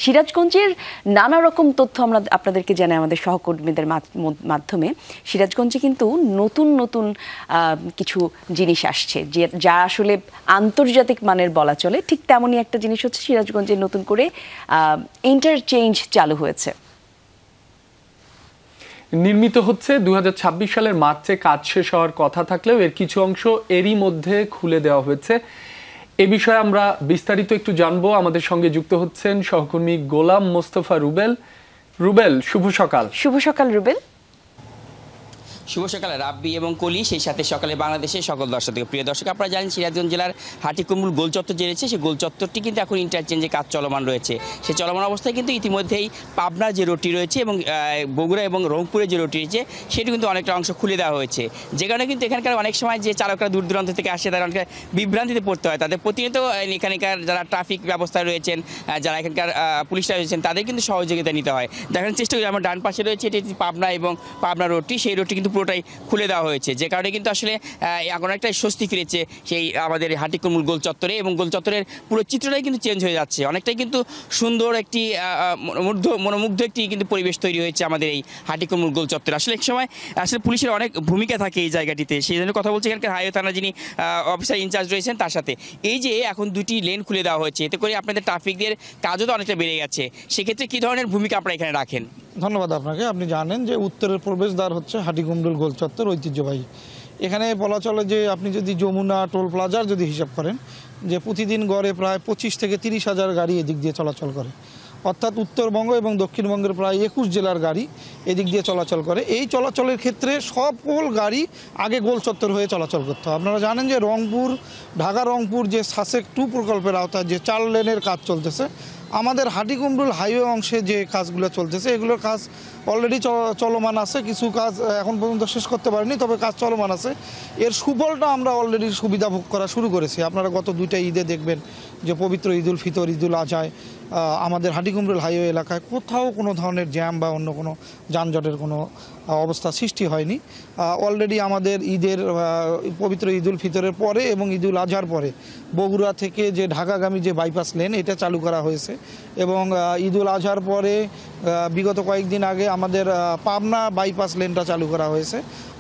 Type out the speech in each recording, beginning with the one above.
সিরাজগঞ্জের নানা রকম তথ্য আমরা আপনাদেরকে জানাই আমাদের সহকর্মীদের মাধ্যমে। সিরাজগঞ্জে কিন্তু নতুন নতুন কিছু জিনিস আসছে যা আসলে আন্তর্জাতিক মানের বলা চলে। ঠিক তেমনই একটা জিনিস হচ্ছে সিরাজগঞ্জে নতুন করে ইন্টারচেঞ্জ চালু হয়েছে, নির্মিত হচ্ছে। 2026 সালের মার্চে কাজ শেষ হওয়ার কথা থাকলেও এর কিছু অংশ এরই মধ্যে খুলে দেওয়া হয়েছে। এ বিষয়ে আমরা বিস্তারিত একটু জানবো। আমাদের সঙ্গে যুক্ত হচ্ছেন সহকর্মী গোলাম মোস্তফা রুবেল। রুবেল, শুভ সকাল। শুভ সকাল রুবেল। শুভ সকালে রাব্বি এবং কলি, সেই সাথে সকালে বাংলাদেশের সকল দর্শক। প্রিয় দর্শক, আপনারা জানেন সিরাজগঞ্জ জেলার হাটিকুমরুল গোলচত্বর যে রয়েছে সেই গোলচত্বরটি কিন্তু এখন ইন্টারচেঞ্জে কাজ চলমান রয়েছে। সেই চলমান অবস্থায় কিন্তু ইতিমধ্যেই পাবনার যে রোডটি রয়েছে এবং বগুড়া এবং রংপুরের যে রোডটি রয়েছে সেটি কিন্তু অনেকটা অংশ খুলে দেওয়া হয়েছে, যে কারণে কিন্তু এখানকার অনেক সময় যে চালকরা দূর দূরান্ত থেকে আসে তারা অনেক বিভ্রান্তিতে পড়তে হয়। তাদের প্রতিনিয়ত এখানকার যারা ট্রাফিক ব্যবস্থায় রয়েছেন, যারা এখানকার পুলিশরা রয়েছেন, তাদের কিন্তু সহযোগিতা নিতে হয়। দেখানোর চেষ্টা করি, আমার ডান পাশে রয়েছে এটি পাবনা এবং পাবনা রোডটি, সেই রোডটি কিন্তু পুরোটাই খুলে দেওয়া হয়েছে, যে কারণে কিন্তু আসলে এখন একটা স্বস্তি ফিরেছে সেই আমাদের হাটিকুমরুল গোল চত্বরে, এবং গোল চত্বরের পুরো চিত্রটাই কিন্তু চেঞ্জ হয়ে যাচ্ছে। অনেকটাই কিন্তু সুন্দর একটি মনোমুগ্ধ একটি কিন্তু পরিবেশ তৈরি হয়েছে আমাদের এই হাটিকুমরুল গোল চত্বরে। আসলে এক সময় আসলে পুলিশের অনেক ভূমিকা থাকে এই জায়গাটিতে, সেই জন্য কথা বলছি এখানকার হাইওয়ে থানা যিনি অফিসার ইনচার্জ রয়েছেন তার সাথে। এই যে এখন দুটি লেন খুলে দেওয়া হয়েছে, এতে করে আপনাদের ট্রাফিকদের কাজও তো অনেকটা বেড়ে গেছে, সেক্ষেত্রে কী ধরনের ভূমিকা আপনারা এখানে রাখেন? ধন্যবাদ আপনাকে। আপনি জানেন যে উত্তরের প্রবেশদ্বার হচ্ছে হাটিকুমরুল গোল চত্বর ঐতিহ্যবাহী। এখানে বলা চলে যে আপনি যদি যমুনা টোল প্লাজার যদি হিসাব করেন, যে প্রতিদিন গড়ে প্রায় 25 থেকে 30 হাজার গাড়ি এদিক দিয়ে চলাচল করে, অর্থাৎ উত্তরবঙ্গ এবং দক্ষিণবঙ্গের প্রায় 21 জেলার গাড়ি এদিক দিয়ে চলাচল করে। এই চলাচলের ক্ষেত্রে সকল গাড়ি আগে গোল চত্বর হয়ে চলাচল করতে হয়। আপনারা জানেন যে ঢাকা রংপুর যে সাসেক 2 প্রকল্পের আওতায় যে 4 লেনের কাজ চলতেছে, আমাদের হাটিকুমরুল হাইওয়ে অংশে যে কাজগুলো চলতেছে এগুলোর কাজ অলরেডি চলমান আছে। কিছু কাজ এখন পর্যন্ত শেষ করতে পারিনি, তবে কাজ চলমান আছে। এর সুফলটা আমরা অলরেডি সুবিধা ভোগ করা শুরু করেছি। আপনারা গত 2টা ঈদে দেখবেন যে পবিত্র ঈদুল ফিতর, ঈদুল আজহায় আমাদের হাটিকুমরুল হাইওয়ে এলাকায় কোথাও কোনো ধরনের জ্যাম বা অন্য কোনো যানজটের কোনো অবস্থা সৃষ্টি হয়নি। অলরেডি আমাদের ঈদের পবিত্র ঈদুল ফিতরের পরে এবং ঈদুল আজহার পরে বগুড়া থেকে যে ঢাকাগামী যে বাইপাস লেন এটা চালু করা হয়েছে, এবং ঈদুল আজহার পরে বিগত কয়েকদিন আগে আমাদের পাবনা বাইপাস লেনটা চালু করা হয়েছে।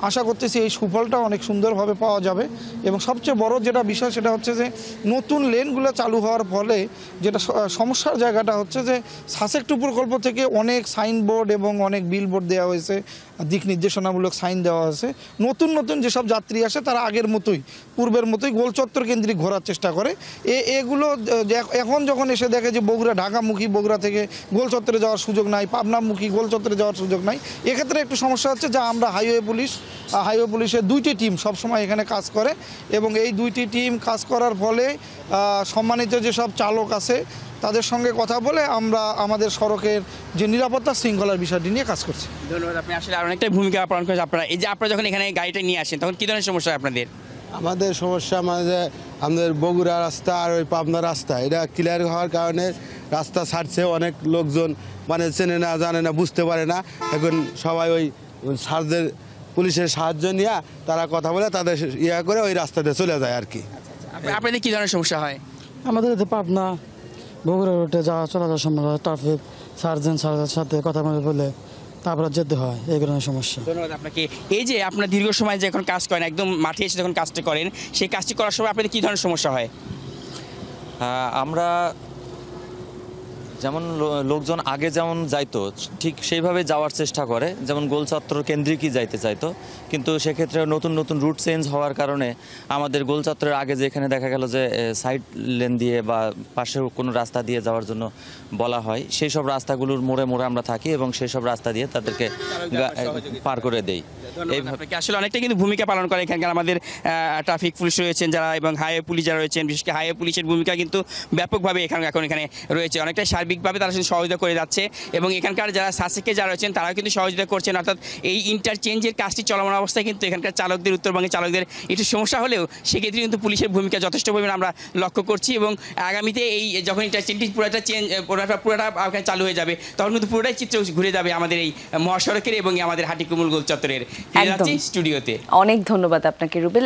আশা করতেছি এই সুফলটা অনেক সুন্দরভাবে পাওয়া যাবে। এবং সবচেয়ে বড় যেটা বিষয় সেটা হচ্ছে যে নতুন লেনগুলো চালু হওয়ার ফলে যেটা সমস্যার জায়গাটা হচ্ছে যে সাসেক 2 প্রকল্প থেকে অনেক সাইনবোর্ড এবং অনেক বিলবোর্ড দেওয়া হয়েছে, দিক নির্দেশনামূলক সাইন দেওয়া হয়েছে। নতুন নতুন যেসব যাত্রী আসে তারা আগের মতোই পূর্বের মতোই গোলচত্বর কেন্দ্রিক ঘোরার চেষ্টা করে। এগুলো এখন যখন এসে দেখে যে বগুড়া ঢাকামুখী, বগুড়া থেকে গোলচত্বরে যাওয়ার সুযোগ নাই, পাবনামুখী গোলচত্বরে যাওয়ার সুযোগ নাই, এক্ষেত্রে একটু সমস্যা হচ্ছে। যা আমরা হাইওয়ে পুলিশের 2টি টিম সবসময় এখানে কাজ করে, এবং এই 2টি টিম কাজ করার ফলে সম্মানিত যেসব চালক আছে তাদের সঙ্গে কথা বলে আমরা আমাদের সড়কের যে নিরাপত্তা শৃঙ্খলার বিষয়টি নিয়ে কাজ করছি। ধন্যবাদ। আপনি আসলে আর অনেকটাই ভূমিকা পালন করেছেন। আপনারা যখন এখানে গাড়িটা নিয়ে আসেন তখন কী ধরনের সমস্যা আপনাদের? আমাদের সমস্যা আমাদের বগুড়া রাস্তা আর ওই পাবনা রাস্তা এটা ক্লিয়ার হওয়ার কারণে রাস্তা ছাড়ছে, অনেক লোকজন চেনে না, জানে না, বুঝতে পারে না। এখন সবাই ওই সার্জের পুলিশের সাহায্য নিয়ে তারা কথা বলে তাদের করে ওই রাস্তাতে চলে যায় আর কি। আপনাদের কী ধরনের সমস্যা হয়? আমাদের পাবনা বগুড়া রোডে যাওয়া চলাচল সময় ট্রাফিক সার্জেন্টের সাথে কথা বলে তারপরে যেতে হয়, এই ধরনের সমস্যা। ধন্যবাদ আপনাকে। এই যে আপনার দীর্ঘ সময় যখন কাজ করেন, একদম মাঠে এসে যখন কাজটা করেন, সেই কাজটি করার সময় আপনাদের কী ধরনের সমস্যা হয়? আমরা যেমন লোকজন আগে যেমন যাইতো ঠিক সেইভাবে যাওয়ার চেষ্টা করে, যেমন গোলচত্বর কেন্দ্রিকই যাইতে চাইতো, কিন্তু সেক্ষেত্রে নতুন নতুন রুট চেঞ্জ হওয়ার কারণে আমাদের গোলচত্বরের আগে যেখানে দেখা গেল যে সাইড লেন দিয়ে বা পাশে কোনো রাস্তা দিয়ে যাওয়ার জন্য বলা হয়, সেই সব রাস্তাগুলোর মোড়ে মোড়ে আমরা থাকি এবং সেই সব রাস্তা দিয়ে তাদেরকে পার করে দেই। আসলে অনেকটা কিন্তু ভূমিকা পালন করে এখানকার আমাদের ট্রাফিক পুলিশ রয়েছেন যারা, এবং হাইওয়ে পুলিশ যারা রয়েছেন, বিশেষ করে হাইওয়ে পুলিশের ভূমিকা কিন্তু ব্যাপকভাবে এখন এখানে রয়েছে। অনেকটা সার্বিকভাবে তারা সহযোগিতা করে যাচ্ছে, এবং এখানকার যারা শাসকে যারা রয়েছেন তারাও কিন্তু সহযোগিতা করছেন। অর্থাৎ এই ইন্টারচেঞ্জের কাজটি চলমান অবস্থায় কিন্তু এখানকার চালকদের, উত্তরবঙ্গের চালকদের একটু সমস্যা হলেও সেক্ষেত্রে কিন্তু পুলিশের ভূমিকা যথেষ্ট পরিমাণে আমরা লক্ষ্য করছি, এবং আগামীতে এই যখন ইন্টারচেঞ্জটি পুরোটা চালু হয়ে যাবে তখন কিন্তু পুরোটাই চিত্র ঘুরে যাবে আমাদের এই মহাসড়কের এবং আমাদের হাটিকুমরুল গোল চত্বরের। স্টুডিওতে অনেক ধন্যবাদ আপনাকে রুবেল।